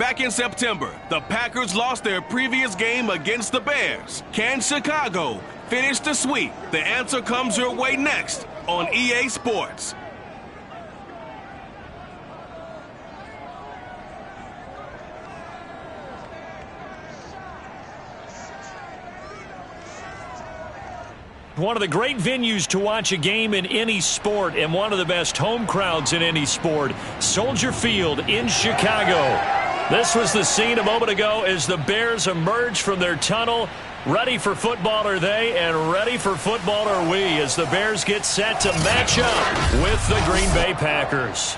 Back in September, the Packers lost their previous game against the Bears. Can Chicago finish the sweep? The answer comes your way next on EA Sports. One of the great venues to watch a game in any sport and one of the best home crowds in any sport, Soldier Field in Chicago. This was the scene a moment ago as the Bears emerged from their tunnel. Ready for football are they, and ready for football are we as the Bears get set to match up with the Green Bay Packers.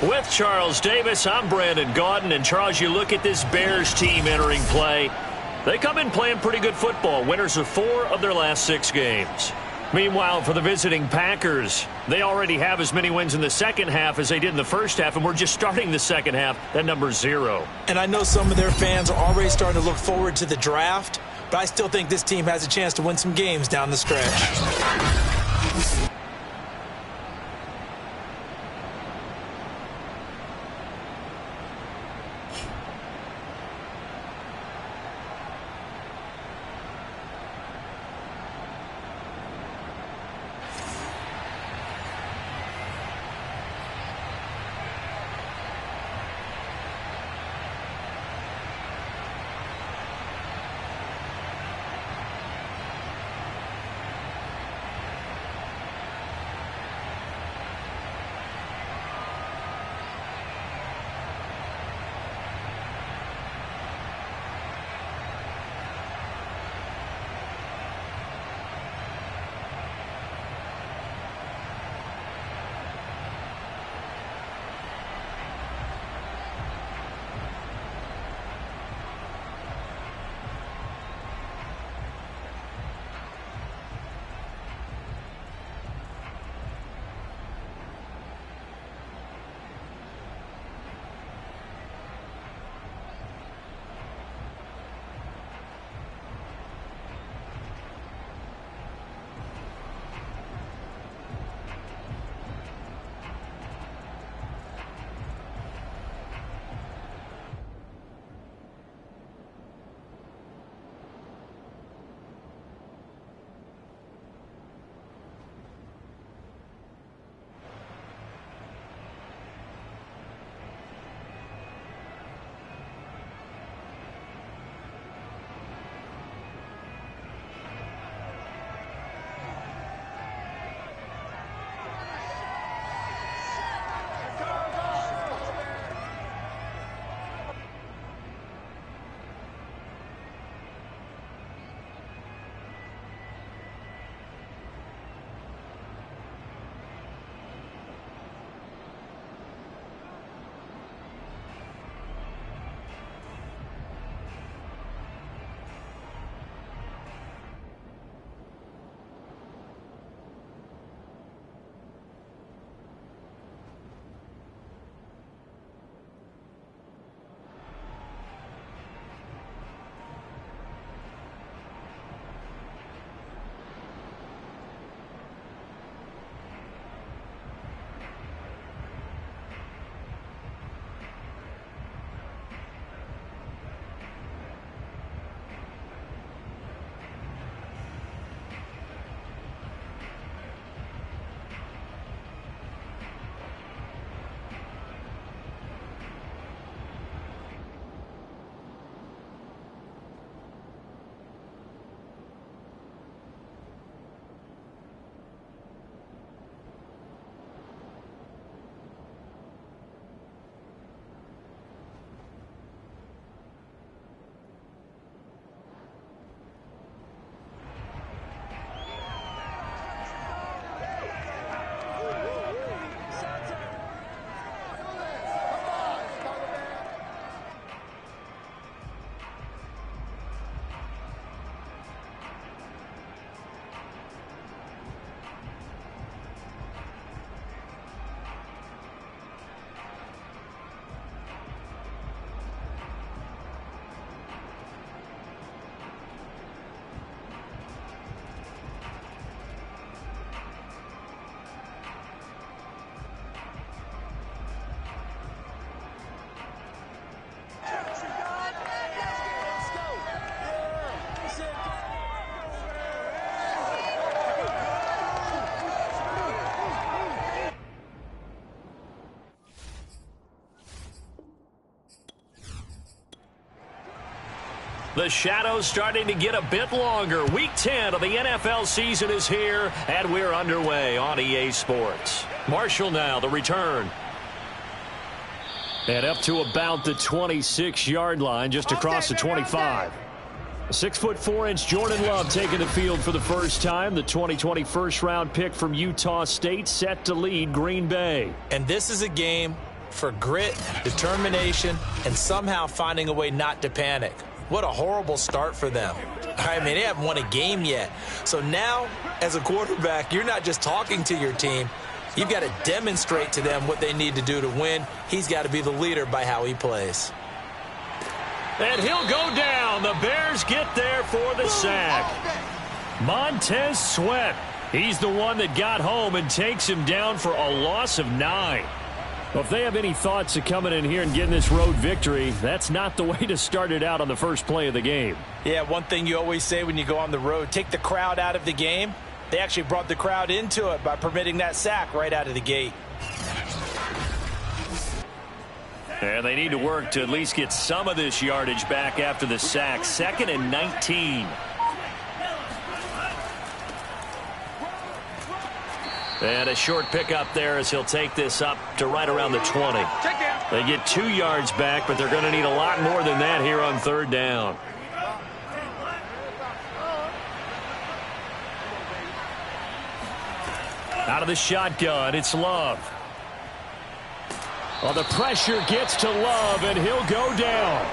With Charles Davis, I'm Brandon Gaudin. And Charles, you look at this Bears team entering play. They come in playing pretty good football, winners of 4 of their last 6 games. Meanwhile, for the visiting Packers, they already have as many wins in the second half as they did in the first half, and we're just starting the second half. That number's 0. And I know some of their fans are already starting to look forward to the draft, but I still think this team has a chance to win some games down the stretch. The shadows starting to get a bit longer. Week 10 of the NFL season is here, and we're underway on EA Sports. Marshall now, the return. And up to about the 26-yard line, just across the 25. 6'4" Jordan Love taking the field for the first time. The 2020 first-round pick from Utah State set to lead Green Bay. And this is a game for grit, determination, and somehow finding a way not to panic. What a horrible start for them. I mean, they haven't won a game yet. So now, as a quarterback, you're not just talking to your team. You've got to demonstrate to them what they need to do to win. He's got to be the leader by how he plays. And he'll go down. The Bears get there for the sack. Montez Sweat. He's the one that got home and takes him down for a loss of 9. Well, if they have any thoughts of coming in here and getting this road victory, that's not the way to start it out on the first play of the game. Yeah, one thing you always say when you go on the road, take the crowd out of the game. They actually brought the crowd into it by permitting that sack right out of the gate. And they need to work to at least get some of this yardage back after the sack. 2nd and 19. And a short pickup there as he'll take this up to right around the 20. They get 2 yards back, but they're going to need a lot more than that here on 3rd down. Out of the shotgun, it's Love. Well, the pressure gets to Love, and he'll go down.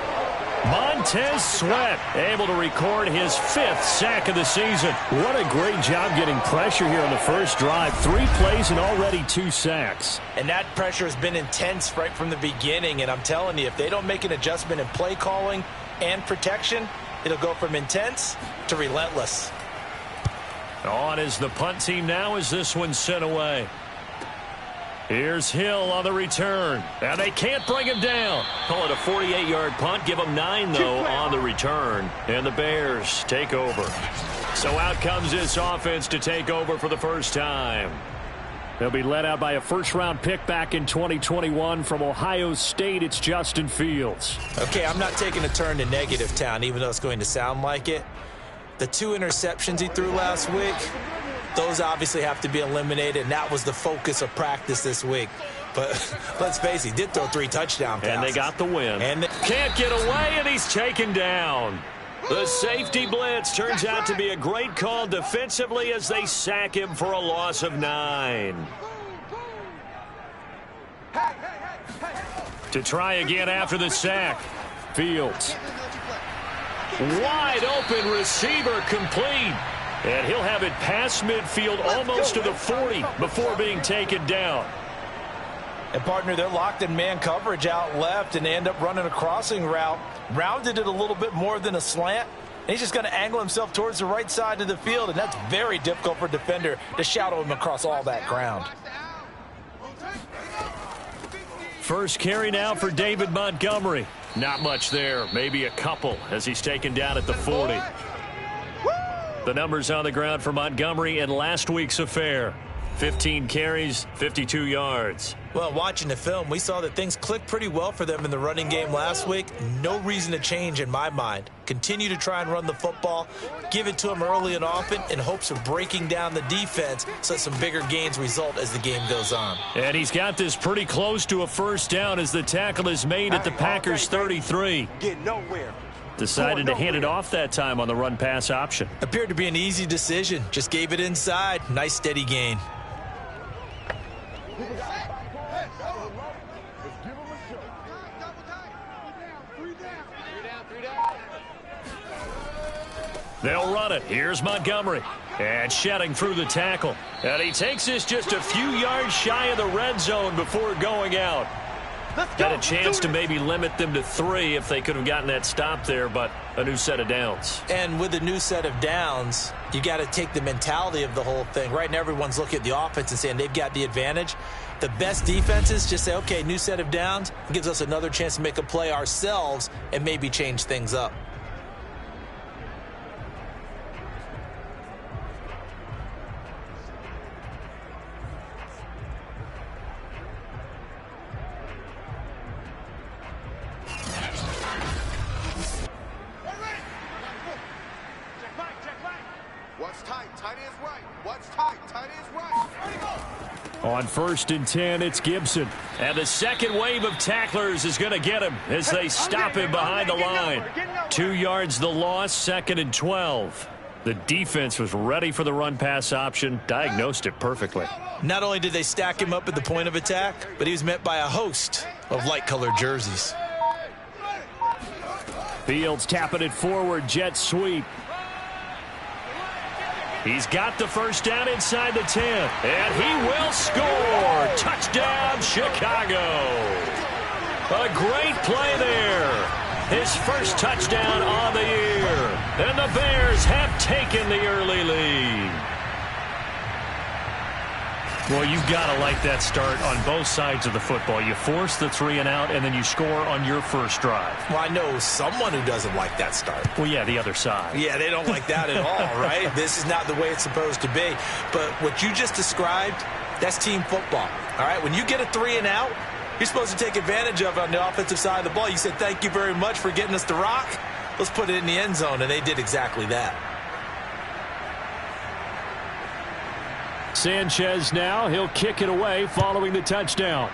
Montez Sweat able to record his 5th sack of the season. What a great job getting pressure here on the first drive. 3 plays and already 2 sacks. And that pressure has been intense right from the beginning. And I'm telling you, if they don't make an adjustment in play calling and protection, it'll go from intense to relentless. On is the punt team now as this one's sent away. Here's Hill on the return. And they can't bring him down. Call it a 48-yard punt. Give him 9, though, on the return. And the Bears take over. So out comes this offense to take over for the first time. They'll be led out by a first-round pick back in 2021 from Ohio State. It's Justin Fields. Okay, I'm not taking a turn to negative town, even though it's going to sound like it. The 2 interceptions he threw last week, those obviously have to be eliminated, and that was the focus of practice this week. But let's face it, he did throw 3 touchdown passes. And they got the win. And can't get away, and he's taken down. The safety blitz turns out to be a great call defensively as they sack him for a loss of 9. To try again after the sack. Fields. Wide open receiver complete. And he'll have it past midfield almost to the 40 before being taken down. And, partner, they're locked in man coverage out left, and they end up running a crossing route. Rounded it a little bit more than a slant. And he's just going to angle himself towards the right side of the field, and that's very difficult for a defender to shadow him across all that ground. First carry now for David Montgomery. Not much there, maybe a couple as he's taken down at the 40. The numbers on the ground for Montgomery in last week's affair. 15 carries, 52 yards. Well, watching the film, we saw that things clicked pretty well for them in the running game last week. No reason to change in my mind. Continue to try and run the football, give it to them early and often in hopes of breaking down the defense so some bigger gains result as the game goes on. And he's got this pretty close to a first down as the tackle is made at the Packers' 33. Get nowhere. Decided to hand it off that time on the run-pass option. Appeared to be an easy decision. Just gave it inside. Nice steady gain. They'll run it. Here's Montgomery. And shedding through the tackle. And he takes this just a few yards shy of the red zone before going out. Got a chance to maybe limit them to 3 if they could have gotten that stop there, but a new set of downs. And with a new set of downs, you got to take the mentality of the whole thing. Right now, everyone's looking at the offense and saying they've got the advantage. The best defenses just say, okay, new set of downs. It gives us another chance to make a play ourselves and maybe change things up. On 1st and 10, it's Gibson. And the second wave of tacklers is going to get him as they stop him behind the line. 2 yards the loss, 2nd and 12. The defense was ready for the run-pass option, diagnosed it perfectly. Not only did they stack him up at the point of attack, but he was met by a host of light-colored jerseys. Fields tapping it forward, jet sweep. He's got the first down inside the 10, and he will score. Touchdown, Chicago. A great play there. His first touchdown on the year. And the Bears have taken the early lead. Well, you've got to like that start on both sides of the football. You force the 3 and out, and then you score on your first drive. Well, I know someone who doesn't like that start. Well, yeah, the other side. Yeah, they don't like that at all, right? This is not the way it's supposed to be. But what you just described, that's team football, all right? When you get a 3 and out, you're supposed to take advantage of it on the offensive side of the ball. You said, thank you very much for getting us the rock. Let's put it in the end zone, and they did exactly that. Sanchez now, he'll kick it away following the touchdown.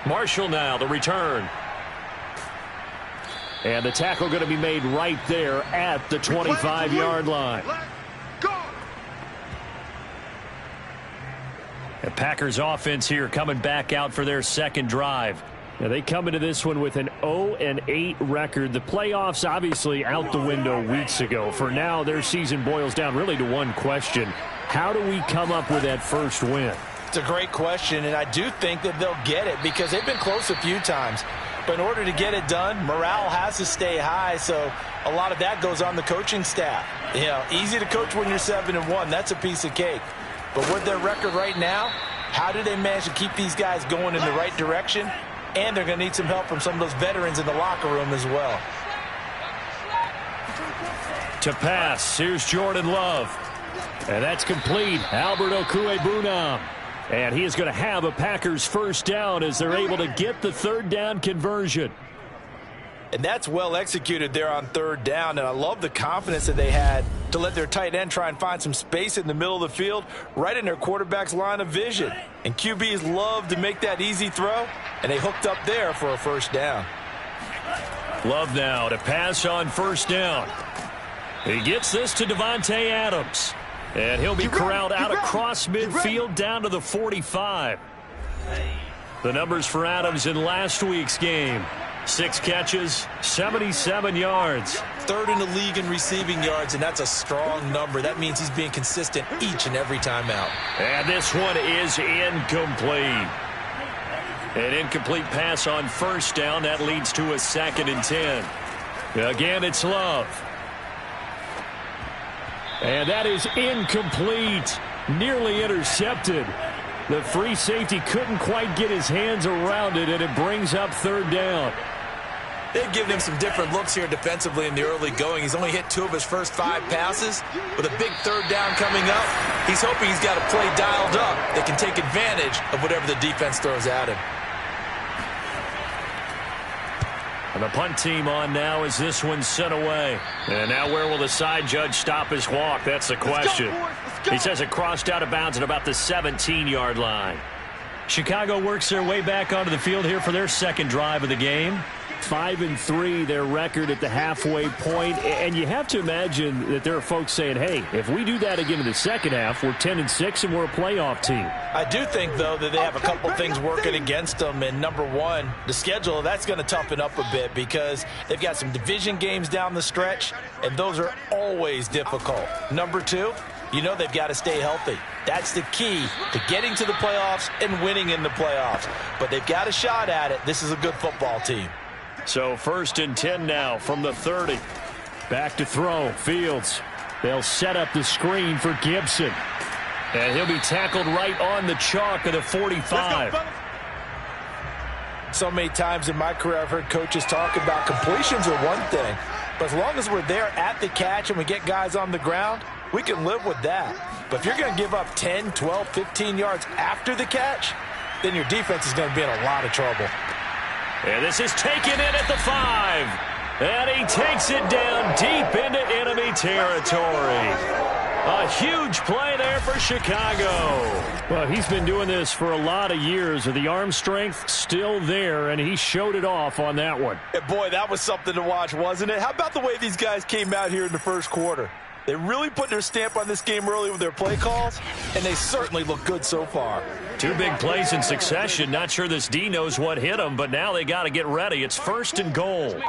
Marshall now, the return. And the tackle going to be made right there at the 25-yard line. The Packers offense here coming back out for their second drive. Now they come into this one with an 0-8 record. The playoffs obviously out the window weeks ago. For now, their season boils down really to one question. How do we come up with that first win? It's a great question, and I do think that they'll get it because they've been close a few times. But in order to get it done, morale has to stay high, so a lot of that goes on the coaching staff. You know, easy to coach when you're 7-1. That's a piece of cake. But with their record right now, how do they manage to keep these guys going in the right direction? And they're going to need some help from some of those veterans in the locker room as well. To pass, here's Jordan Love. And that's complete. Albert Okwuegbunam. And he is going to have a Packers first down as they're able to get the third down conversion. And that's well executed there on third down. And I love the confidence that they had to let their tight end try and find some space in the middle of the field, right in their quarterback's line of vision. And QBs love to make that easy throw, and they hooked up there for a first down. Love now to pass on first down. He gets this to Davante Adams. And he'll be corralled out across midfield down to the 45. The numbers for Adams in last week's game. 6 catches, 77 yards. Third in the league in receiving yards, and that's a strong number. That means he's being consistent each and every time out. And this one is incomplete. An incomplete pass on first down. That leads to a 2nd and 10. Again, it's Love. And that is incomplete. Nearly intercepted. The free safety couldn't quite get his hands around it, and it brings up third down. They've given him some different looks here defensively in the early going. He's only hit 2 of his first 5 passes. With a big third down coming up, he's hoping he's got a play dialed up that can take advantage of whatever the defense throws at him. And the punt team on now as this one's sent away. And now where will the side judge stop his walk? That's the question. He says it crossed out of bounds at about the 17-yard line. Chicago works their way back onto the field here for their second drive of the game. 5-3, their record at the halfway point. And you have to imagine that there are folks saying, hey, if we do that again in the second half, we're 10-6 and we're a playoff team. I do think, though, that they have a couple things working against them. And number one, the schedule, that's going to toughen up a bit because they've got some division games down the stretch, and those are always difficult. Number two, you know they've got to stay healthy. That's the key to getting to the playoffs and winning in the playoffs. But they've got a shot at it. This is a good football team. So 1st and 10 now from the 30. Back to throw. Fields. They'll set up the screen for Gibson. And he'll be tackled right on the chalk of the 45. So many times in my career I've heard coaches talk about completions are one thing. But as long as we're there at the catch and we get guys on the ground, we can live with that. But if you're going to give up 10, 12, 15 yards after the catch, then your defense is going to be in a lot of trouble. And this is taken in at the 5. And he takes it down deep into enemy territory. A huge play there for Chicago. Well, he's been doing this for a lot of years. The arm strength still there, and he showed it off on that one. And boy, that was something to watch, wasn't it? How about the way these guys came out here in the first quarter? They really put their stamp on this game early with their play calls, and they certainly look good so far. 2 big plays in succession. Not sure this D knows what hit him, but now they got to get ready. It's 1st and goal.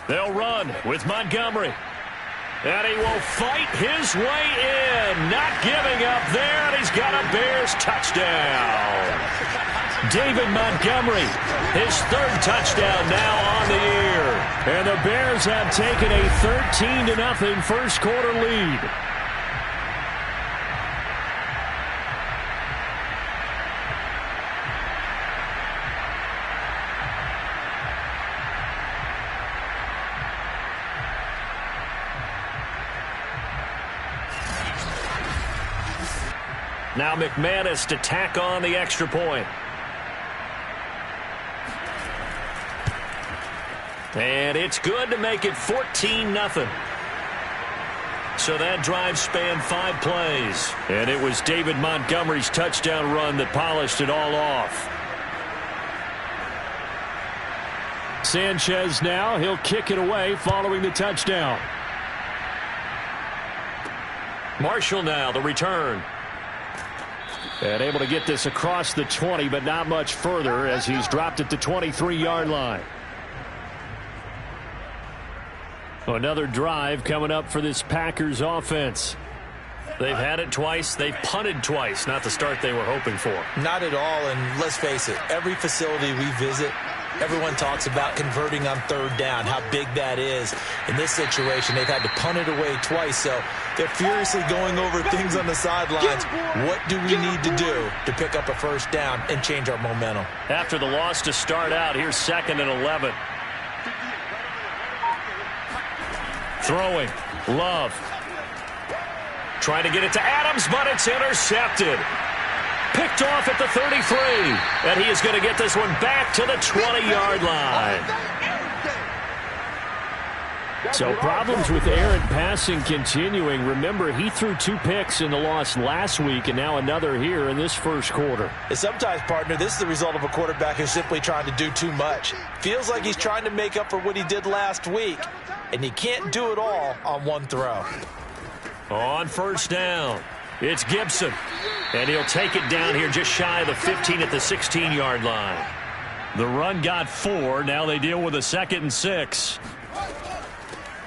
They'll run with Montgomery. And he will fight his way in. Not giving up there, and he's got a Bears touchdown. David Montgomery, his 3rd touchdown now on the year. And the Bears have taken a 13-0 first quarter lead. Now McManus to tack on the extra point. And it's good to make it 14-0. So that drive spanned 5 plays. And it was David Montgomery's touchdown run that polished it all off. Sanchez now, he'll kick it away following the touchdown. Marshall now, the return. And able to get this across the 20, but not much further as he's dropped it to 23-yard line. Another drive coming up for this Packers offense. They've had it twice. They've punted twice. Not the start they were hoping for. Not at all, and let's face it, every facility we visit, everyone talks about converting on 3rd down, how big that is. In this situation, they've had to punt it away twice, so they're furiously going over things on the sidelines. What do we need to do to pick up a 1st down and change our momentum? After the loss to start out, here's 2nd and 11. Throwing. Love. Trying to get it to Adams, but it's intercepted. Picked off at the 33. And he is going to get this one back to the 20-yard line. So problems with errant passing continuing. Remember, he threw 2 picks in the loss last week and now another here in this first quarter. And sometimes, partner, this is the result of a quarterback who's simply trying to do too much. Feels like he's trying to make up for what he did last week, and he can't do it all on one throw. On 1st down, it's Gibson. And he'll take it down here just shy of the 15 at the 16-yard line. The run got 4. Now they deal with a 2nd and 6.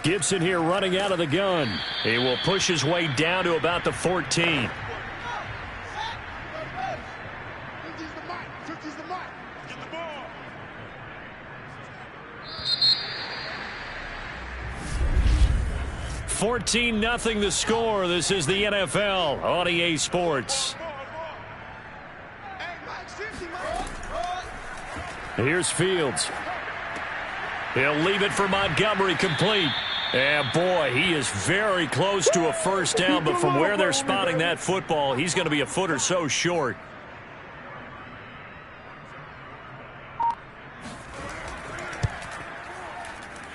Gibson here running out of the gun. He will push his way down to about the 14. $14-0 the score. This is the NFL on EA Sports. Here's Fields. He'll leave it for Montgomery, complete. And boy, he is very close to a 1st down, but from where they're spotting that football, he's going to be a foot or so short.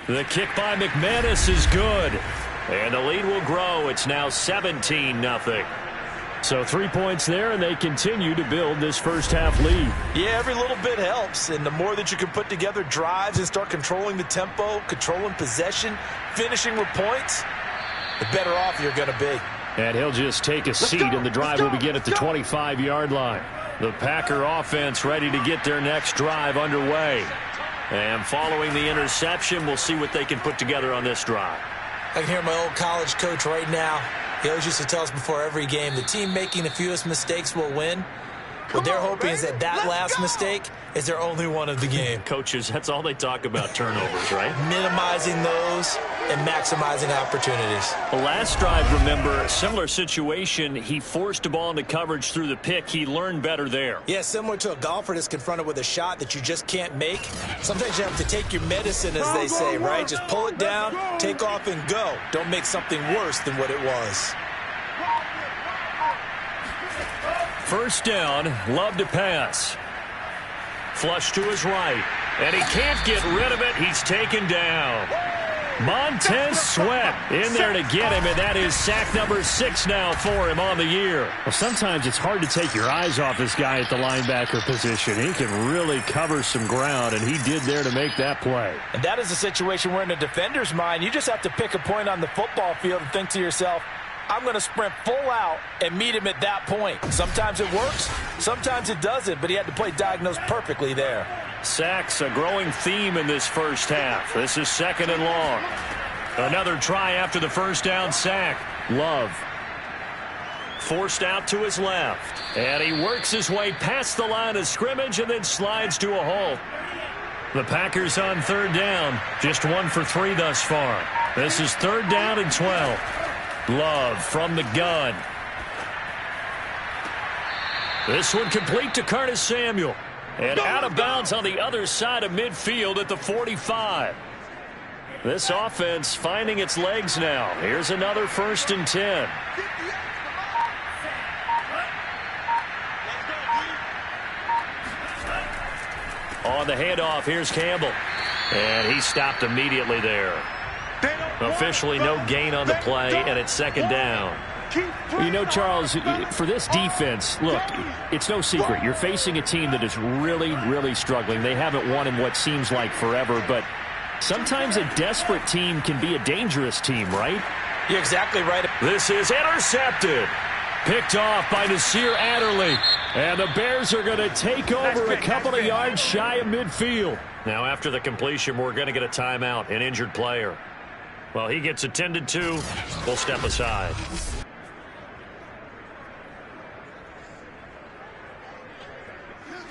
The kick by McManus is good. And the lead will grow. It's now 17-0. So 3 points there, and they continue to build this first half lead. Yeah, every little bit helps, and the more that you can put together drives and start controlling the tempo, controlling possession, finishing with points, the better off you're going to be. And he'll just take a seat, and the drive will begin at the 25-yard line. The Packer offense ready to get their next drive underway. And following the interception, we'll see what they can put together on this drive. I can hear my old college coach right now. He always used to tell us before every game, the team making the fewest mistakes will win. What they're hoping is that last mistake is their only one of the game. Coaches, that's all they talk about, turnovers, right? Minimizing those and maximizing opportunities. The last drive, remember, similar situation. He forced a ball into coverage through the pick. He learned better there. Yeah, similar to a golfer that's confronted with a shot that you just can't make. Sometimes you have to take your medicine, as they say, right? Just pull it down, take off, and go. Don't make something worse than what it was. 1st down, Love to pass. Flush to his right, and he can't get rid of it. He's taken down. Montez Sweat in there to get him, and that is sack number 6 now for him on the year. Well, sometimes it's hard to take your eyes off this guy at the linebacker position. He can really cover some ground, and he did there to make that play. And that is a situation where in a defender's mind, you just have to pick a point on the football field and think to yourself, I'm going to sprint full out and meet him at that point. Sometimes it works, sometimes it doesn't, but he had to play diagnosed perfectly there. Sacks, a growing theme in this first half. This is 2nd and long. Another try after the first down sack. Love forced out to his left. And he works his way past the line of scrimmage and then slides to a halt. The Packers on 3rd down. Just 1 for 3 thus far. This is 3rd down and 12. Love from the gun. This one complete to Curtis Samuel. And out of bounds on the other side of midfield at the 45. This offense finding its legs now. Here's another 1st and 10. On the handoff, here's Campbell. And he stopped immediately there. Officially no gain on the play, and it's 2nd down. You know, Charles, for this defense, look, it's no secret. You're facing a team that is really, really struggling. They haven't won in what seems like forever, but sometimes a desperate team can be a dangerous team, right? You're exactly right. This is intercepted. Picked off by Nasir Adderley. And the Bears are going to take over a couple of yards shy of midfield. Now, after the completion, we're going to get a timeout, an injured player. Well, he gets attended to. We'll step aside.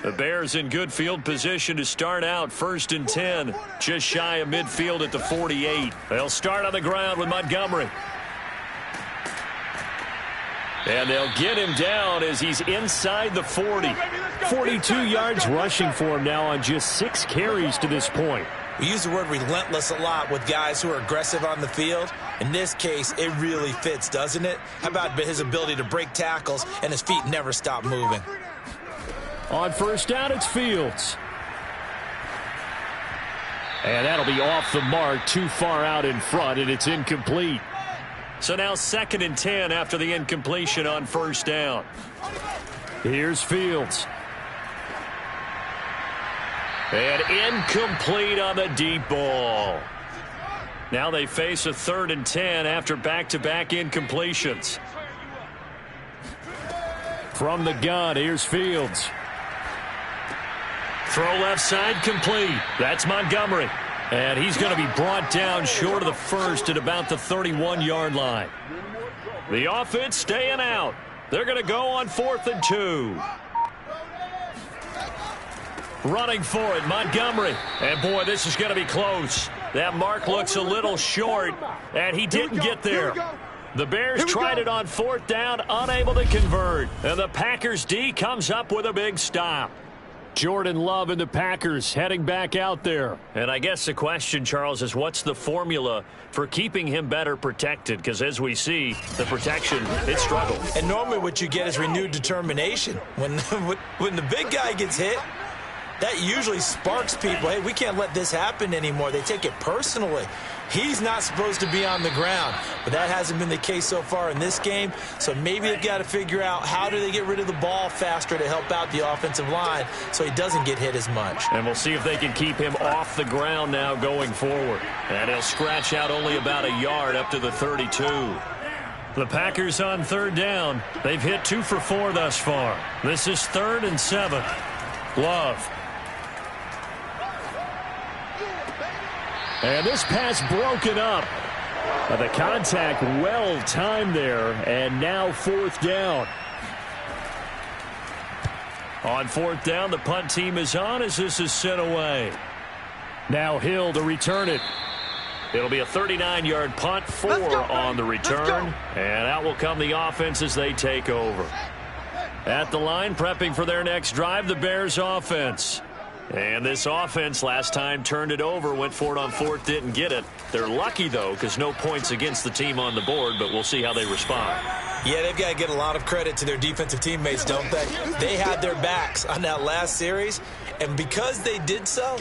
The Bears in good field position to start out 1st and 10. Just shy of midfield at the 48. They'll start on the ground with Montgomery. And they'll get him down as he's inside the 40. 42 yards rushing for him now on just 6 carries to this point. We use the word relentless a lot with guys who are aggressive on the field. In this case, it really fits, doesn't it? How about his ability to break tackles and his feet never stop moving? On 1st down, it's Fields. And that'll be off the mark, too far out in front, and it's incomplete. So now 2nd and 10 after the incompletion on 1st down. Here's Fields. And incomplete on the deep ball. Now they face a 3rd and 10 after back-to-back incompletions. From the gun, here's Fields. Throw left side complete. That's Montgomery. And he's going to be brought down short of the 1st at about the 31-yard line. The offense staying out. They're going to go on 4th and 2. Running for it, Montgomery. And, boy, this is going to be close. That mark looks a little short, and he didn't get there. The Bears tried it on 4th down, unable to convert. And the Packers D comes up with a big stop. Jordan Love and the Packers heading back out there. And I guess the question, Charles, is what's the formula for keeping him better protected? Because as we see, the protection, it struggled. And normally what you get is renewed determination. When the big guy gets hit, that usually sparks people. Hey, we can't let this happen anymore. They take it personally. He's not supposed to be on the ground, but that hasn't been the case so far in this game. So maybe they've got to figure out how do they get rid of the ball faster to help out the offensive line so he doesn't get hit as much. And we'll see if they can keep him off the ground now going forward. And he'll scratch out only about a yard up to the 32. The Packers on 3rd down. They've hit 2 for 4 thus far. This is 3rd and 7. Love. And this pass broken up. The contact well timed there, and now 4th down. On 4th down, the punt team is on as this is sent away. Now Hill to return it. It'll be a 39-yard punt, 4 on the return, and out will come the offense as they take over. At the line, prepping for their next drive, the Bears offense. And this offense last time turned it over, went for it on 4th, didn't get it. They're lucky, though, because no points against the team on the board, but we'll see how they respond. Yeah, they've got to get a lot of credit to their defensive teammates, don't they? They had their backs on that last series, and because they did so,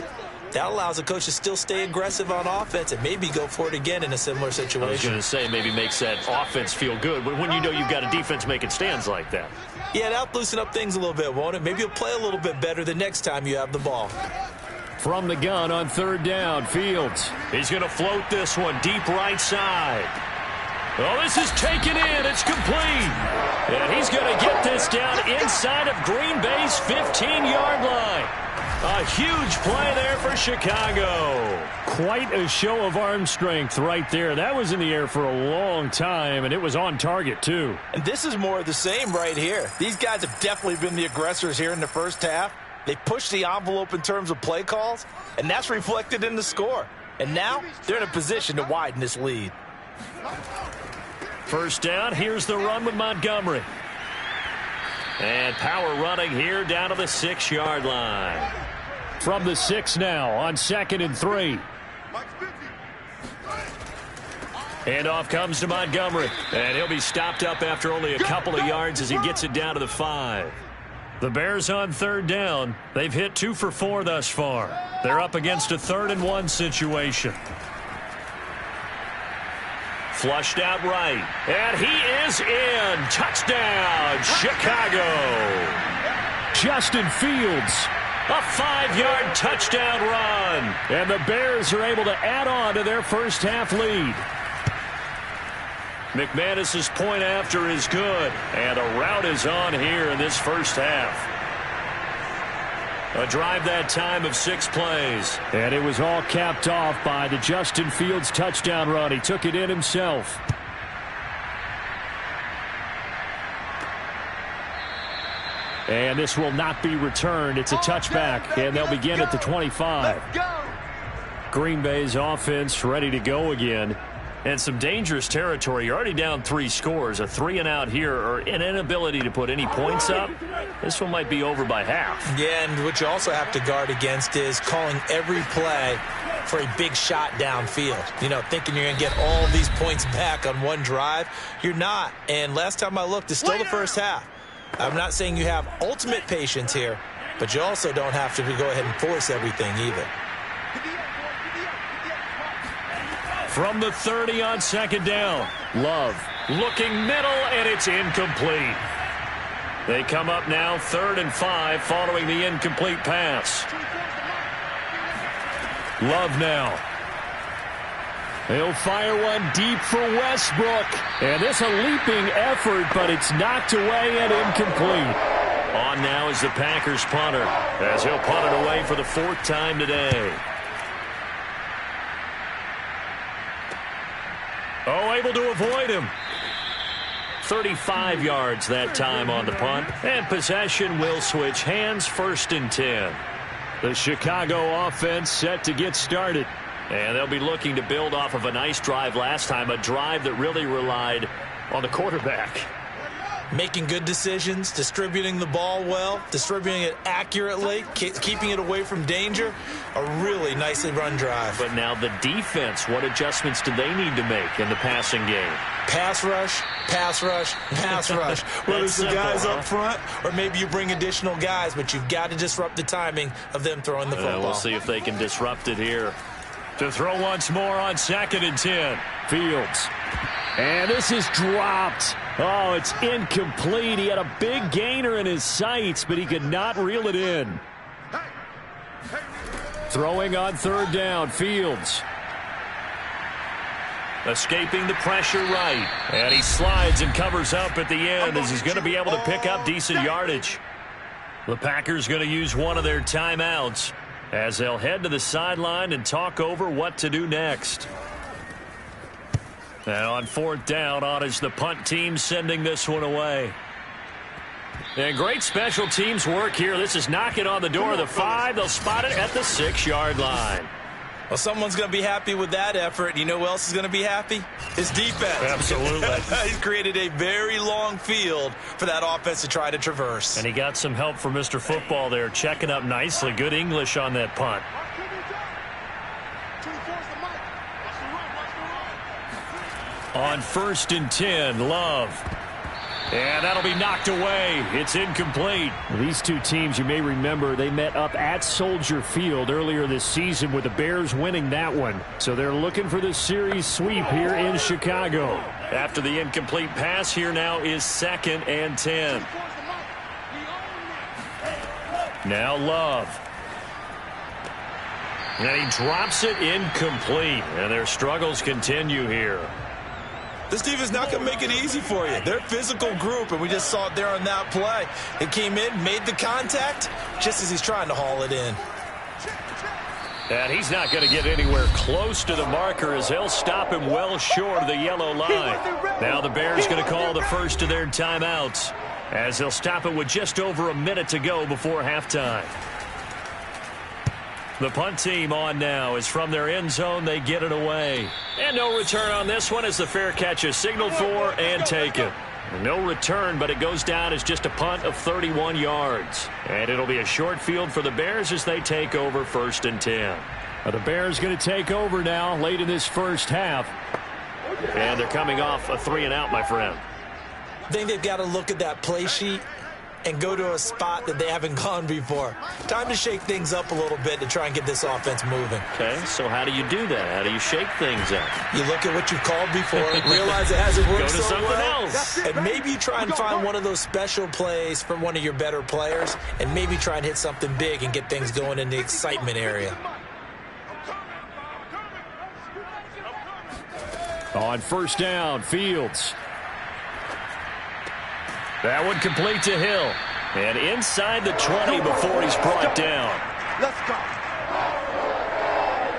That allows the coach to still stay aggressive on offense and maybe go for it again in a similar situation. I was going to say maybe makes that offense feel good when you know you've got a defense making stands like that. Yeah, that'll loosen up things a little bit, won't it? Maybe you'll play a little bit better the next time you have the ball. From the gun on third down, Fields. He's going to float this one deep right side. Oh, this is taken in. It's complete. And he's going to get this down inside of Green Bay's 15-yard line. A huge play there for Chicago. Quite a show of arm strength right there. That was in the air for a long time, and it was on target, too. And this is more of the same right here. These guys have definitely been the aggressors here in the first half. They pushed the envelope in terms of play calls, and that's reflected in the score. And now they're in a position to widen this lead. First down, here's the run with Montgomery. And power running here down to the 6-yard line. From the 6 now on 2nd and 3. And off comes to Montgomery. And he'll be stopped up after only a couple of yards as he gets it down to the 5. The Bears on third down. They've hit 2 for 4 thus far. They're up against a 3rd and 1 situation. Flushed out right. And he is in. Touchdown, Chicago. Justin Fields. A 5-yard touchdown run. And the Bears are able to add on to their first half lead. McManus's point after is good. And a rout is on here in this first half. A drive that time of 6 plays. And it was all capped off by the Justin Fields touchdown run. He took it in himself. And this will not be returned. It's a touchback, and they'll begin at the 25. Green Bay's offense ready to go again. And some dangerous territory. You're already down 3 scores. A 3-and-out here, or an inability to put any points up. This one might be over by half. Yeah, and what you also have to guard against is calling every play for a big shot downfield. You know, thinking you're going to get all these points back on one drive. You're not. And last time I looked, it's still the first half. I'm not saying you have ultimate patience here, but you also don't have to go ahead and force everything either. From the 30 on 2nd down. Love looking middle, and it's incomplete. They come up now 3rd and 5 following the incomplete pass. Love now. He'll fire one deep for Westbrook. And this a leaping effort, but it's knocked away and incomplete. On now is the Packers punter, as he'll punt it away for the 4th time today. Oh, able to avoid him. 35 yards that time on the punt. And possession will switch hands, 1st and 10. The Chicago offense set to get started. And they'll be looking to build off of a nice drive last time, a drive that really relied on the quarterback. Making good decisions, distributing the ball well, distributing it accurately, keeping it away from danger. A really nicely run drive. But now the defense, what adjustments do they need to make in the passing game? Pass rush, pass rush, pass rush. Whether it's the guys up front or maybe you bring additional guys, but you've got to disrupt the timing of them throwing the football. We'll see if they can disrupt it here. To throw once more on 2nd and 10. Fields. And this is dropped. Oh, it's incomplete. He had a big gainer in his sights, but he could not reel it in. Throwing on 3rd down, Fields. Escaping the pressure right. And he slides and covers up at the end as he's going to be able to pick up decent yardage. The Packers going to use one of their timeouts as they'll head to the sideline and talk over what to do next. And on 4th down, on is the punt team sending this one away. And great special teams work here. This is knocking on the door of the 5. They'll spot it at the 6-yard line. Well, someone's going to be happy with that effort. You know who else is going to be happy? His defense. Absolutely. He's created a very long field for that offense to try to traverse. And he got some help from Mr. Football there, checking up nicely. Good English on that punt. On 1st and 10, Love. And that'll be knocked away. It's incomplete. These two teams, you may remember, they met up at Soldier Field earlier this season with the Bears winning that one. So they're looking for the series sweep here in Chicago. After the incomplete pass, here now is 2nd and 10. Now Love. And he drops it incomplete. And their struggles continue here. This defense not going to make it easy for you. They're a physical group, and we just saw it there on that play. It came in, made the contact, just as he's trying to haul it in. And he's not going to get anywhere close to the marker as they'll stop him well short of the yellow line. Now the Bears going to call the first of their timeouts as they'll stop it with just over a minute to go before halftime. The punt team on now is from their end zone. They get it away. And no return on this one as the fair catch is signaled for and taken. No return, but it goes down as just a punt of 31 yards. And it'll be a short field for the Bears as they take over 1st and 10. The Bears going to take over now late in this first half. And they're coming off a 3-and-out, my friend. I think they've got to look at that play sheet and go to a spot that they haven't gone before. Time to shake things up a little bit to try and get this offense moving. Okay, so how do you do that? How do you shake things up? You look at what you've called before, realize it hasn't worked so so well, else. and maybe you try and find one of those special plays from one of your better players, and maybe try and hit something big and get things going in the excitement area. On 1st down, Fields. That one complete to Hill. And inside the 20 before he's brought down. Let's go.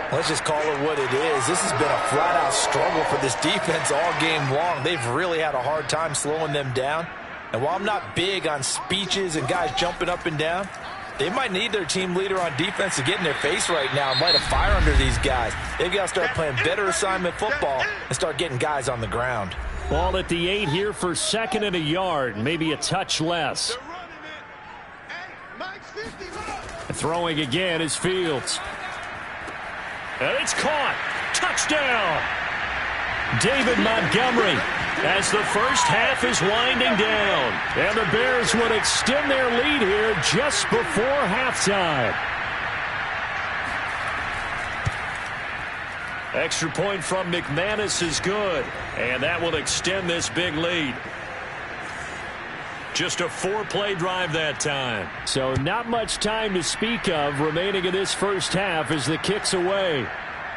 Let's just call it what it is. This has been a flat-out struggle for this defense all game long. They've really had a hard time slowing them down. And while I'm not big on speeches and guys jumping up and down, they might need their team leader on defense to get in their face right now and light a fire under these guys. They've got to start playing better assignment football and start getting guys on the ground. Ball at the 8 here for 2nd and a yard, maybe a touch less. Throwing again is Fields. And it's caught. Touchdown. David Montgomery as the first half is winding down. And the Bears would extend their lead here just before halftime. Extra point from McManus is good, and that will extend this big lead. Just a 4-play drive that time. So not much time to speak of remaining in this first half as the kick's away.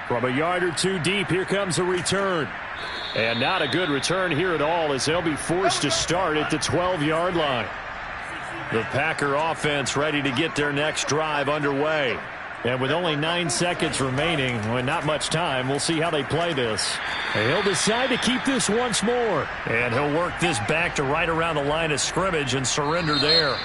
From a yard or two deep, here comes a return. And not a good return here at all as they'll be forced to start at the 12-yard line. The Packer offense ready to get their next drive underway. And with only 9 seconds remaining, with not much time, we'll see how they play this. And he'll decide to keep this once more. And he'll work this back to right around the line of scrimmage and surrender there.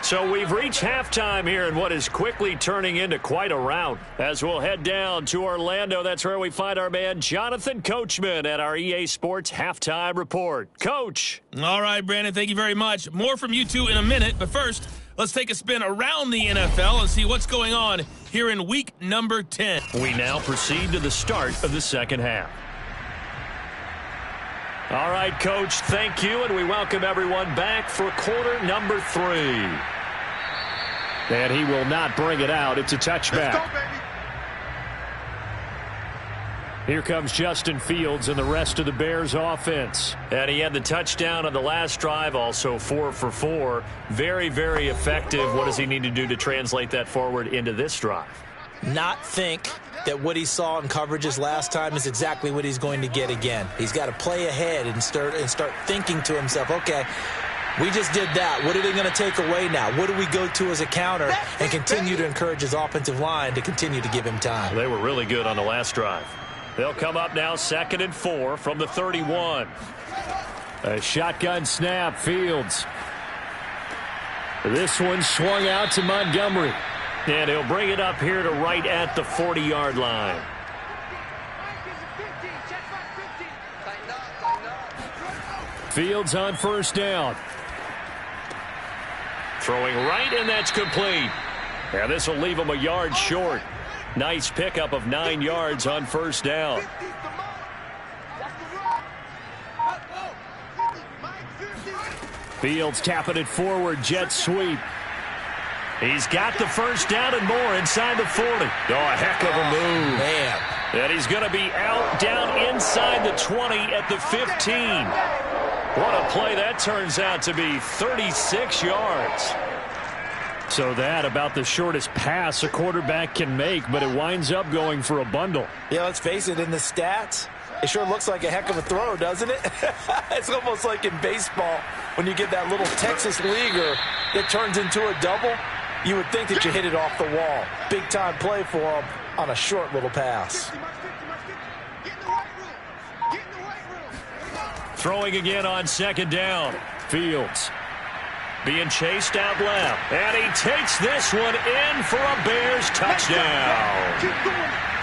So we've reached halftime here in what is quickly turning into quite a rout. As we'll head down to Orlando, that's where we find our man Jonathan Coachman at our EA Sports Halftime Report. Coach. All right, Brandon, thank you very much. More from you two in a minute, but first, let's take a spin around the NFL and see what's going on here in week number 10. We now proceed to the start of the second half. All right, Coach, thank you, and we welcome everyone back for quarter number 3. And he will not bring it out. It's a touchback. Let's go, baby. Here comes Justin Fields and the rest of the Bears offense. And he had the touchdown on the last drive, also 4 for 4. Very, very effective. What does he need to do to translate that forward into this drive? Not think that what he saw in coverages last time is exactly what he's going to get again. He's got to play ahead and start thinking to himself, okay, we just did that. What are they going to take away now? What do we go to as a counter and continue to encourage his offensive line to continue to give him time? They were really good on the last drive. They'll come up now 2nd and 4 from the 31. A shotgun snap, Fields. This one swung out to Montgomery. And he'll bring it up here to right at the 40-yard line. Fields on first down. Throwing right, and that's complete. And this will leave him a yard short. Nice pickup of 9 yards on first down. Fields tapping it forward, jet sweep. He's got the first down and more inside the 40. Oh, a heck of a move. Man. And he's going to be out down inside the 20 at the 15. What a play that turns out to be, 36 yards. So that about the shortest pass a quarterback can make, but it winds up going for a bundle. Yeah, let's face it, in the stats, it sure looks like a heck of a throw, doesn't it? It's almost like in baseball when you get that little Texas leaguer that turns into a double. You would think that you hit it off the wall. Big-time play for him on a short little pass. Throwing again on second down. Fields being chased out left. And he takes this one in for a Bears touchdown.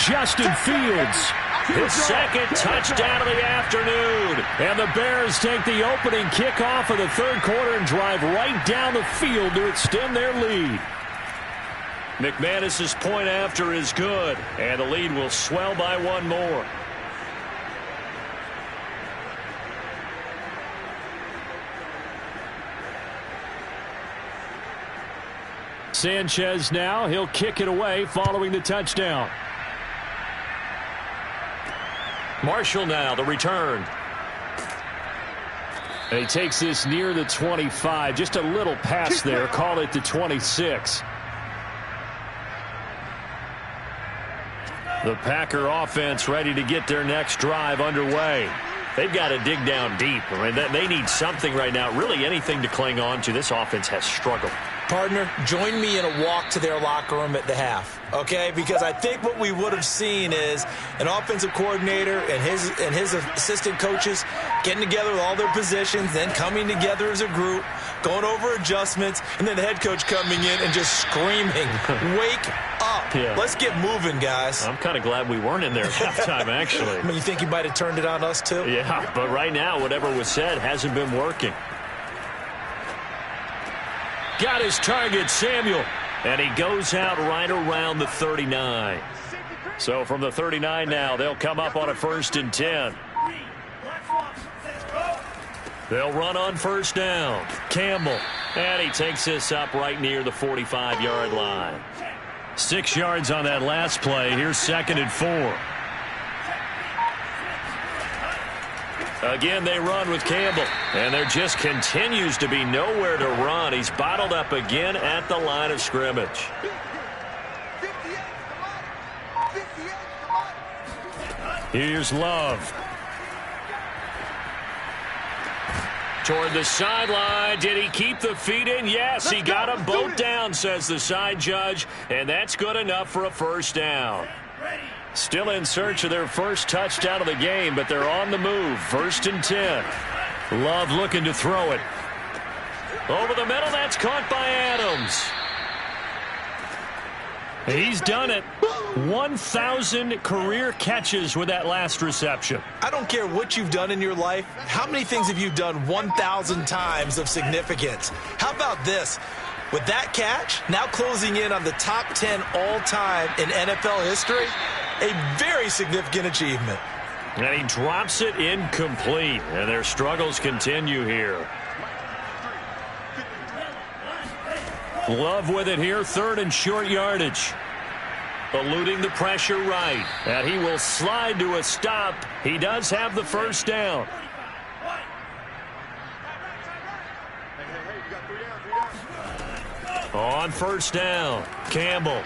Justin Fields, his second touchdown of the afternoon. And the Bears take the opening kickoff of the third quarter and drive right down the field to extend their lead. McManus's point after is good, and the lead will swell by one more. Sanchez now, he'll kick it away following the touchdown. Marshall now, the return. And he takes this near the 25. Just a little pass there. Call it the 26. The Packer offense ready to get their next drive underway. They've got to dig down deep. I mean, they need something right now, really anything to cling on to. This offense has struggled. Partner, join me in a walk to their locker room at the half, okay? Because I think what we would have seen is an offensive coordinator and his assistant coaches getting together with all their positions, then coming together as a group, going over adjustments, and then the head coach coming in and just screaming, wake up. Yeah. Let's get moving, guys. I'm kind of glad we weren't in there at halftime, actually. I mean, you think you might have turned it on us, too? Yeah, but right now, whatever was said hasn't been working. Got his target, Samuel, and he goes out right around the 39. So from the 39 now, they'll come up on a 1st and 10. They'll run on first down. Campbell, and he takes this up right near the 45-yard line. 6 yards on that last play. Here's 2nd and 4. Again, they run with Campbell, and there just continues to be nowhere to run. He's bottled up again at the line of scrimmage. Here's Love. Toward the sideline. Did he keep the feet in? Yes, he got them both down, says the side judge, and that's good enough for a first down. Still in search of their first touchdown of the game, but they're on the move. 1st and 10. Love looking to throw it. Over the middle, that's caught by Adams. He's done it. 1,000 career catches with that last reception. I don't care what you've done in your life. How many things have you done 1,000 times of significance? How about this? With that catch, now closing in on the top 10 all-time in NFL history, a very significant achievement. And he drops it incomplete, and their struggles continue here. Love with it here, 3rd and short yardage. Eluding the pressure right, and he will slide to a stop. He does have the first down. On first down, Campbell.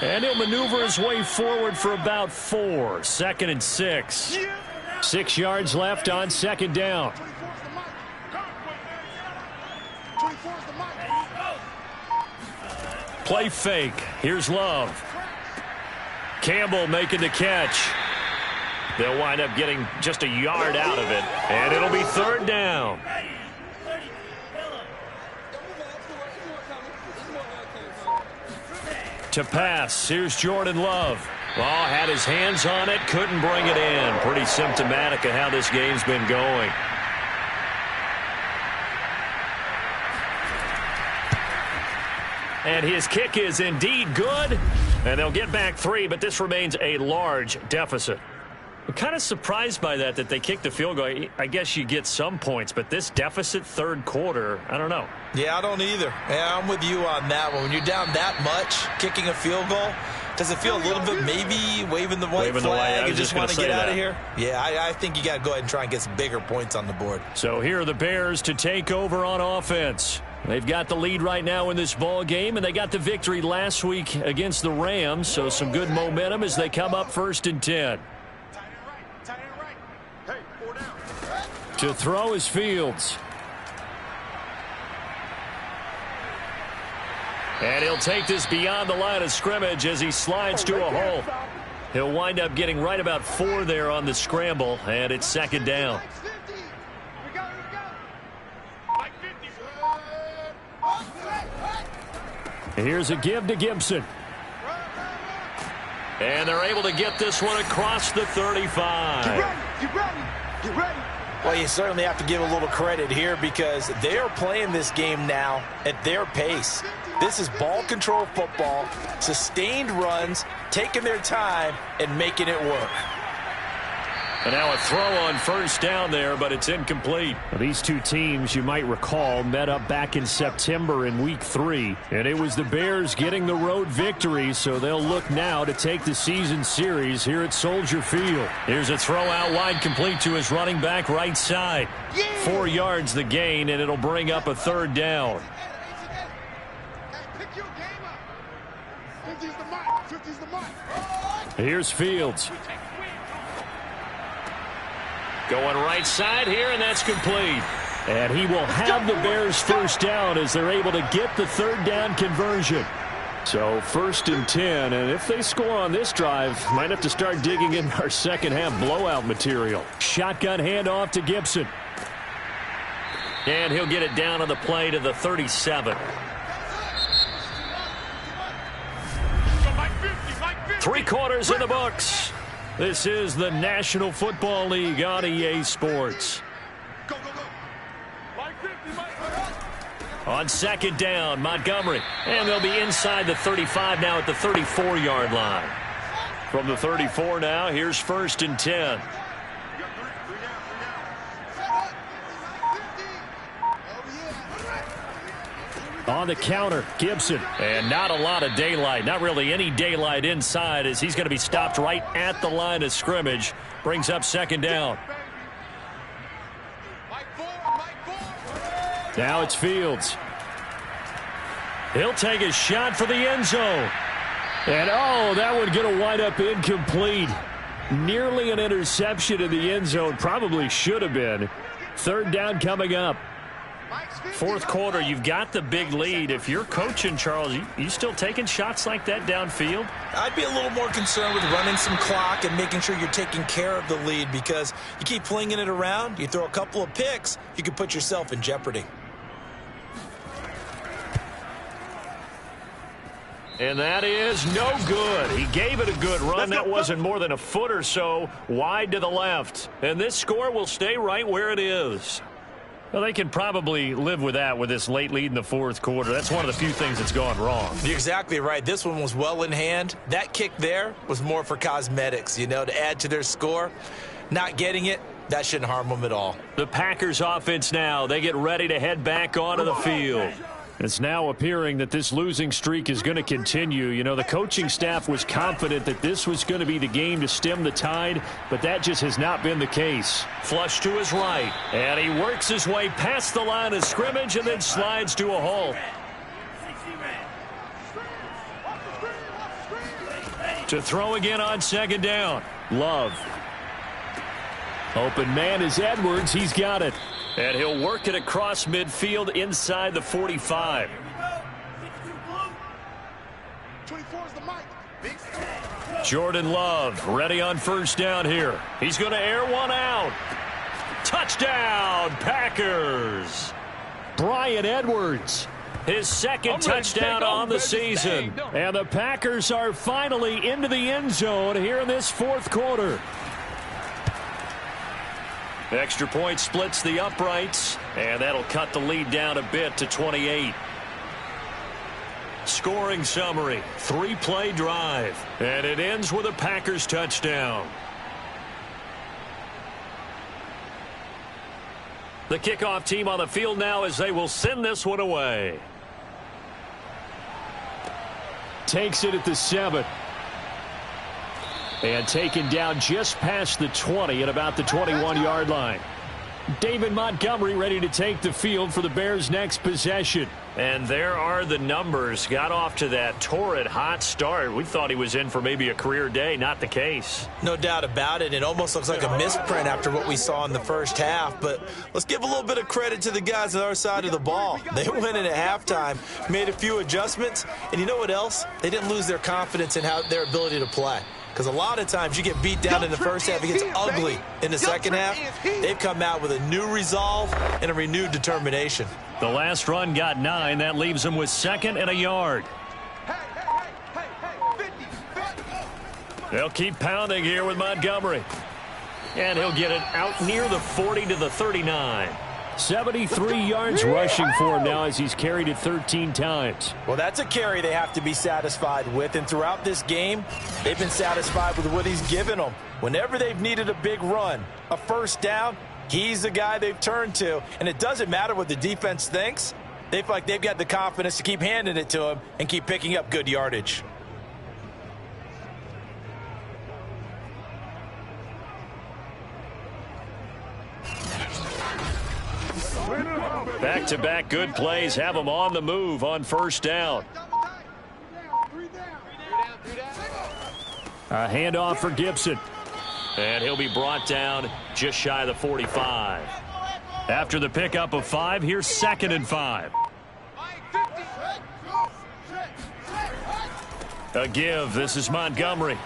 And he'll maneuver his way forward for about 4. 2nd and 6. 6 yards left on 2nd down. Play fake. Here's Love. Campbell making the catch. They'll wind up getting just a yard out of it. And it'll be 3rd down. To pass, here's Jordan Love. Oh, had his hands on it, couldn't bring it in. Pretty symptomatic of how this game's been going. And his kick is indeed good. And they'll get back 3, but this remains a large deficit. I'm kind of surprised by that they kicked the field goal. I guess you get some points, but this deficit third quarter, I don't know. Yeah, I don't either. Yeah, I'm with you on that one. When you're down that much, kicking a field goal, does it feel a little bit maybe waving the white flag and just want to get out of here? Yeah, I think you got to go ahead and try and get some bigger points on the board. So here are the Bears to take over on offense. They've got the lead right now in this ball game, and they got the victory last week against the Rams, so some good momentum as they come up 1st and 10. To throw is Fields. And he'll take this beyond the line of scrimmage as he slides to a hole. He'll wind up getting right about 4 there on the scramble, and it's 2nd down. Here's a give to Gibson. And they're able to get this one across the 35. Get ready. Well, you certainly have to give a little credit here because they are playing this game now at their pace. This is ball control football, sustained runs, taking their time, and making it work. And now a throw on 1st down there, but it's incomplete. These two teams, you might recall, met up back in September in Week 3. And it was the Bears getting the road victory, so they'll look now to take the season series here at Soldier Field. Here's a throw out wide, complete to his running back right side. 4 yards the gain, and it'll bring up a 3rd down. Here's Fields. Going right side here, and that's complete. And he will have the Bears 1st down as they're able to get the 3rd down conversion. So 1st and 10, and if they score on this drive, might have to start digging in our second half blowout material. Shotgun handoff to Gibson. And he'll get it down on the play to the 37. 3 quarters in the books. This is the National Football League on EA Sports. On 2nd down, Montgomery. And they'll be inside the 35 now at the 34-yard line. From the 34 now, here's 1st and 10. On the counter, Gibson. And not a lot of daylight. Not really any daylight inside as he's going to be stopped right at the line of scrimmage. Brings up 2nd down. Now it's Fields. He'll take a shot for the end zone. And, oh, that one going to wind up incomplete. Nearly an interception in the end zone. Probably should have been. 3rd down coming up. 4th quarter, you've got the big lead. If you're coaching, Charles, you still taking shots like that downfield? I'd be a little more concerned with running some clock and making sure you're taking care of the lead because you keep flinging it around, you throw a couple of picks, you could put yourself in jeopardy. And that is no good. He gave it a good run. That wasn't more than a foot or so wide to the left. And this score will stay right where it is. Well, they can probably live with that with this late lead in the 4th quarter. That's one of the few things that's gone wrong. You're exactly right. This one was well in hand. That kick there was more for cosmetics, to add to their score. Not getting it, that shouldn't harm them at all. The Packers offense now. They get ready to head back onto the field. It's now appearing that this losing streak is going to continue. The coaching staff was confident that this was going to be the game to stem the tide, but that just has not been the case. Flush to his right, and he works his way past the line of scrimmage and then slides to a halt. To throw again on 2nd down. Love. Open man is Edwards. He's got it. And he'll work it across midfield inside the 45. Jordan Love ready on 1st down here. He's going to air one out. Touchdown, Packers. Bryan Edwards. His 2nd touchdown on the season. And the Packers are finally into the end zone here in this 4th quarter. Extra point splits the uprights, and that'll cut the lead down a bit to 28. Scoring summary, 3-play drive, and it ends with a Packers touchdown. The kickoff team on the field now as they will send this one away. Takes it at the 7. And taken down just past the 20 at about the 21-yard line. David Montgomery ready to take the field for the Bears' next possession. And there are the numbers. Got off to that torrid hot start. We thought he was in for maybe a career day. Not the case. No doubt about it. It almost looks like a misprint after what we saw in the first half. But let's give a little bit of credit to the guys on our side of the ball. They went in at halftime, made a few adjustments. And you know what else? They didn't lose their confidence in their ability to play. Because a lot of times you get beat down in the first half. It gets ugly in the second half. They've come out with a new resolve and a renewed determination. The last run got 9. That leaves them with 2nd and a yard. They'll keep pounding here with Montgomery. And he'll get it out near the 40 to the 39. 73 yards rushing for him now as he's carried it 13 times. Well, that's a carry they have to be satisfied with. And throughout this game, they've been satisfied with what he's given them. Whenever they've needed a big run, a first down, he's the guy they've turned to. And it doesn't matter what the defense thinks. They feel like they've got the confidence to keep handing it to him and keep picking up good yardage. Back-to-back good plays have them on the move on first down. A handoff for Gibson. And he'll be brought down just shy of the 45. After the pickup of 5, here's 2nd and 5. A give. This is Montgomery.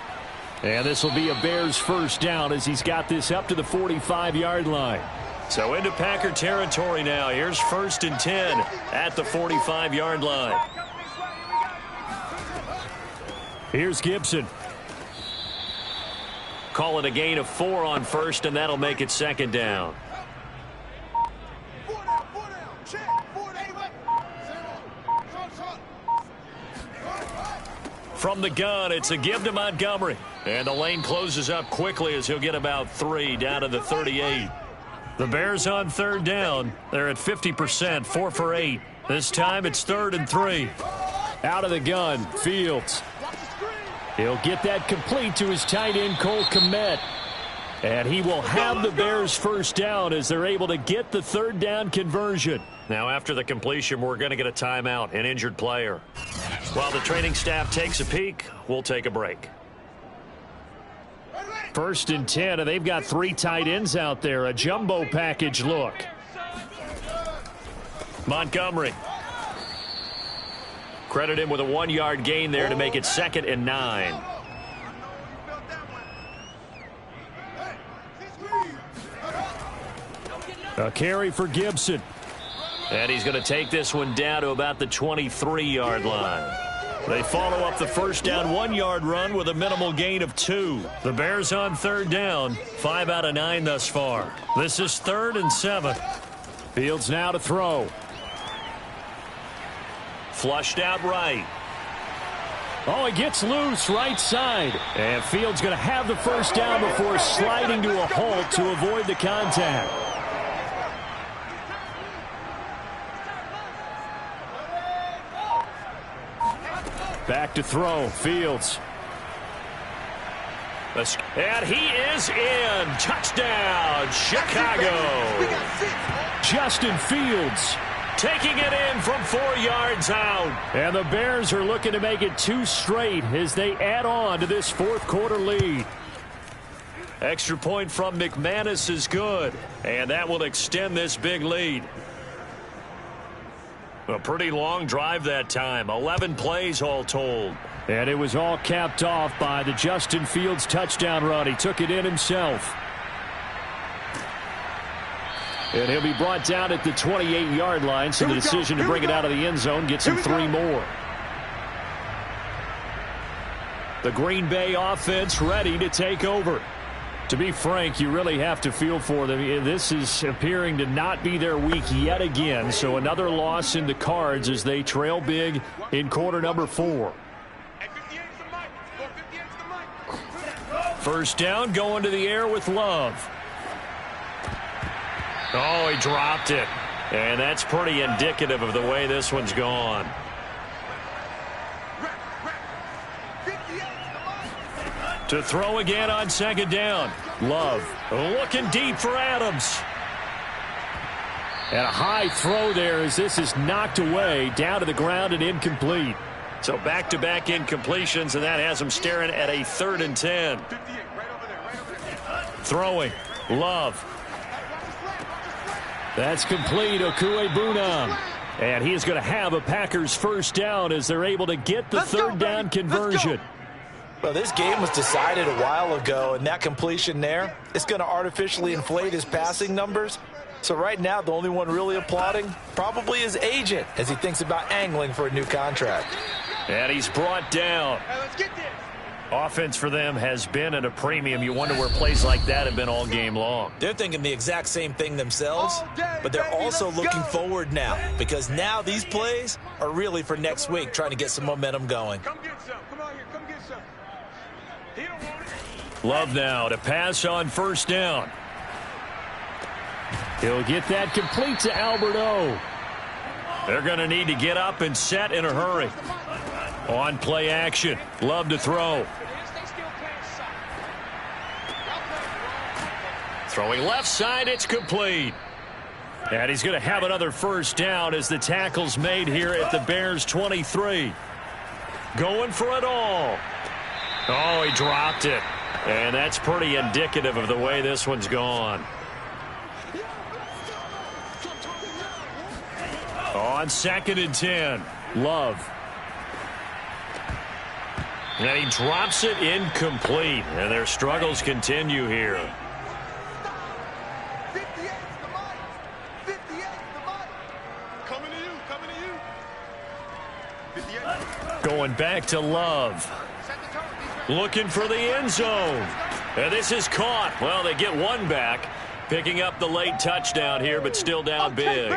And this will be a Bears first down as he's got this up to the 45-yard line. So into Packer territory now. Here's 1st and 10 at the 45-yard line. Here's Gibson. Call it a gain of 4 on first, and that'll make it 2nd down. From the gun, it's a give to Montgomery. And the lane closes up quickly as he'll get about 3 down to the 38. The Bears on 3rd down. They're at 50%, 4 for 8. This time it's 3rd and 3. Out of the gun, Fields. He'll get that complete to his tight end, Cole Kmet. And he will have the Bears first down as they're able to get the 3rd down conversion. Now after the completion, we're going to get a timeout, an injured player. While the training staff takes a peek, we'll take a break. 1st and 10, and they've got 3 tight ends out there. A jumbo package look. Montgomery. Credit him with a 1-yard gain there to make it 2nd and 9. A carry for Gibson. And he's going to take this one down to about the 23-yard line. They follow up the first down 1-yard run with a minimal gain of 2. The Bears on 3rd down, 5 out of 9 thus far. This is 3rd and 7. Fields now to throw. Flushed out right. Oh, he gets loose right side. And Fields going to have the first down before sliding to a halt to avoid the contact. Back to throw, Fields. And he is in. Touchdown, Chicago. Justin Fields taking it in from 4 yards out. And the Bears are looking to make it 2 straight as they add on to this 4th quarter lead. Extra point from McManus is good, and that will extend this big lead. A pretty long drive that time, 11 plays all told. And it was all capped off by the Justin Fields touchdown run. He took it in himself. And he'll be brought down at the 28-yard line, so the decision to bring it out of the end zone gets him 3 more. The Green Bay offense ready to take over. To be frank, you really have to feel for them. This is appearing to not be their week yet again. So another loss in the cards as they trail big in quarter number 4. First down, going to the air with Love. Oh, he dropped it. And that's pretty indicative of the way this one's gone. To throw again on second down. Love looking deep for Adams. And a high throw there as this is knocked away, down to the ground and incomplete. So back-to-back incompletions, and that has him staring at a 3rd and 10. Throwing. Love. That's complete. Okuegbunam. And he is going to have a Packers first down as they're able to get the third down conversion. Well, this game was decided a while ago, and that completion there is going to artificially inflate his passing numbers. So right now, the only one really applauding probably his agent as he thinks about angling for a new contract. And he's brought down. Offense for them has been at a premium. You wonder where plays like that have been all game long. They're thinking the exact same thing themselves, but they're also looking forward now because now these plays are really for next week, trying to get some momentum going. Come get some. Come on here. Come get some. He don't want it. Love now to pass on first down. He'll get that complete to Albert O. They're going to need to get up and set in a hurry. On play action. Love to throw. Throwing left side, it's complete. And he's going to have another first down as the tackle's made here at the Bears 23. Going for it all. Oh, he dropped it. And that's pretty indicative of the way this one's gone. On 2nd and 10, Love. And he drops it incomplete. And their struggles continue here. 58 the mic. 58 the mic. Coming to you. Coming to you. 58. Going back to Love. Looking for the end zone. And this is caught. Well, they get one back. Picking up the late touchdown here, but still down big.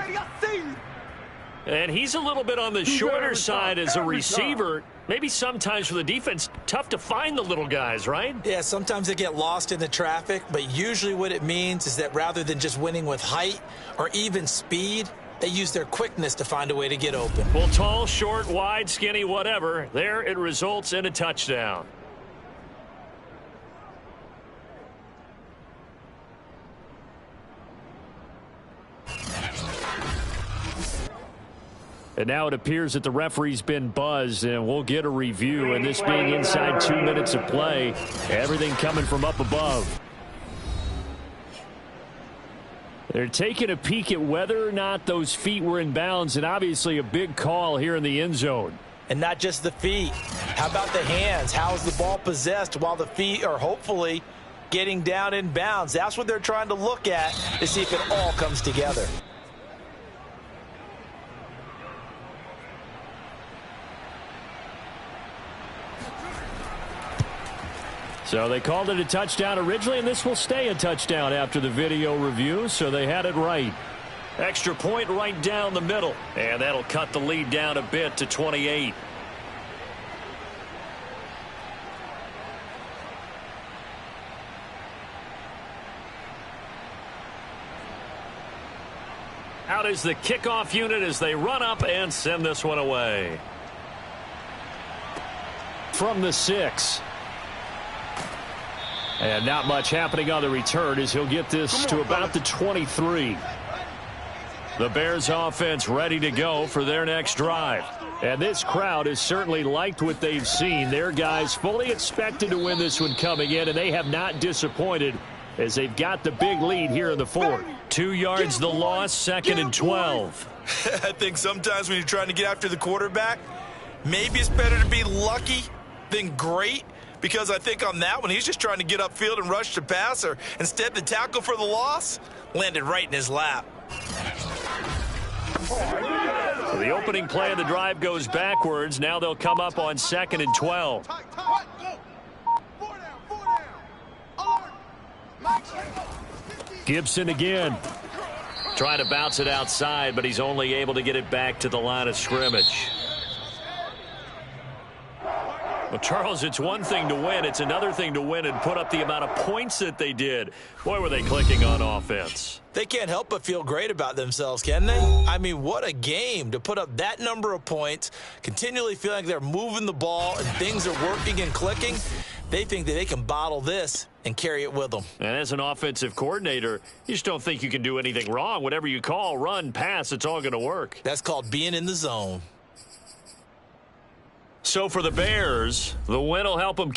And he's a little bit on the shorter side as a receiver. Maybe sometimes for the defense, tough to find the little guys, right? Yeah, sometimes they get lost in the traffic, but usually what it means is that rather than just winning with height or even speed, they use their quickness to find a way to get open. Well, tall, short, wide, skinny, whatever. There it results in a touchdown. And now it appears that the referee's been buzzed, and we'll get a review. And this being inside 2 minutes of play, everything coming from up above. They're taking a peek at whether or not those feet were in bounds, and obviously a big call here in the end zone. And not just the feet. How about the hands? How is the ball possessed while the feet are hopefully getting down in bounds? That's what they're trying to look at to see if it all comes together. So they called it a touchdown originally, and this will stay a touchdown after the video review, so they had it right. Extra point right down the middle, and that'll cut the lead down a bit to 28. Out is the kickoff unit as they run up and send this one away. From the 6. And not much happening on the return as he'll get this to about the 23. The Bears offense ready to go for their next drive. And this crowd has certainly liked what they've seen. Their guys fully expected to win this one coming in, and they have not disappointed as they've got the big lead here in the 4th. 2 yards the loss, 2nd and 12. I think sometimes when you're trying to get after the quarterback, maybe it's better to be lucky than great. Because I think on that one, he's just trying to get upfield and rush the passer. Instead, the tackle for the loss landed right in his lap. So the opening play of the drive goes backwards. Now they'll come up on 2nd and 12. Gibson again. Trying to bounce it outside, but he's only able to get it back to the line of scrimmage. Well, Charles, it's one thing to win. It's another thing to win and put up the amount of points that they did. Boy, were they clicking on offense. They can't help but feel great about themselves, can they? I mean, what a game to put up that number of points, continually feeling like they're moving the ball and things are working and clicking. They think that they can bottle this and carry it with them. And as an offensive coordinator, you just don't think you can do anything wrong. Whatever you call, run, pass, it's all going to work. That's called being in the zone. So for the Bears, the win will help them